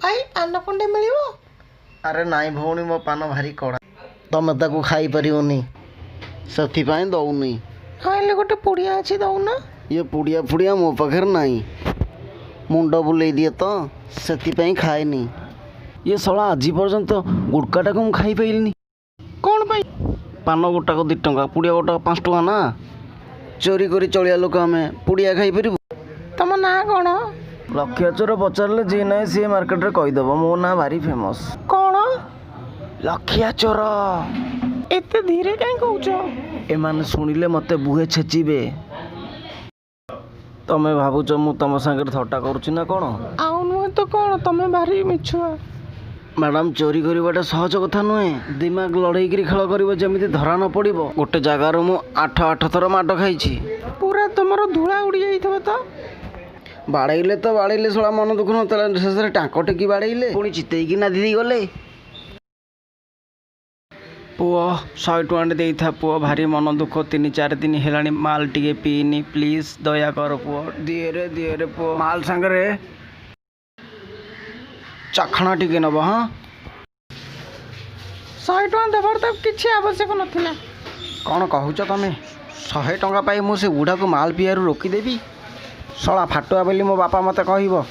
भाई पान खंडे मिल। अरे नाई भौणी मो पान भारी कड़ा तमें ताकू खाई पारिबनी से दौनी हाँ गोटे पुड़िया अच्छी दौना। ये पुड़िया फुड़िया मो पाखे नाई मुंड बुले दिए तो से खाएनी। ये शला आज पर्यंत गुड़काटा को खाई पाइलिनी कौन पाई पान गोटा को 2 टंका पुड़िया गोटा 5 टंका ना चोरी करी चलिया लोक आम पुड़िया खाई पारू। तुम ना कौन लक्ष्य चोर पचारे जी ना सी मार्केट रे कहीदेव मो ना भारी फेमस। कौन लक्ष्य चोर एते धीरे कहीं कौच एमाने शुणिले मते बुहे छेचिबे। तमें भावुच मु तुम सागर थट्टा करुच्ची ना कौन आउ नुहे तो कौन तुम भारी मिछुआ। मैडम चोरी करवाटा सहज कथा नुहे दिमाग लड़ेकरी खेल कर जमी धरा न पड़ गोटे जगार मु 8 थर माड खाई पूरा तुम धूला उड़ी जाइए तो बाड़े तो बाड़े शला मन दुख न शेष टाँक टेकी बाड़े पुणी चितेकी नादी गले पुओ 100 टଙ୍କା दे था पुओ भारी मन दुख 3-4 दिन है माल टिके पीनी प्लीज दया कर पुओ दिए रे पुओ माल सांगरे चखना टिके नब। हाँ 100 टଙ୍କା देवर तो किसी आवश्यक नथिला। कौन कहूच तमें 100 टଙ୍କା पाई मुझे बुढ़ा को माल पियारू रोकीदेवी शला फाटुआ बोली मो बापा मत कह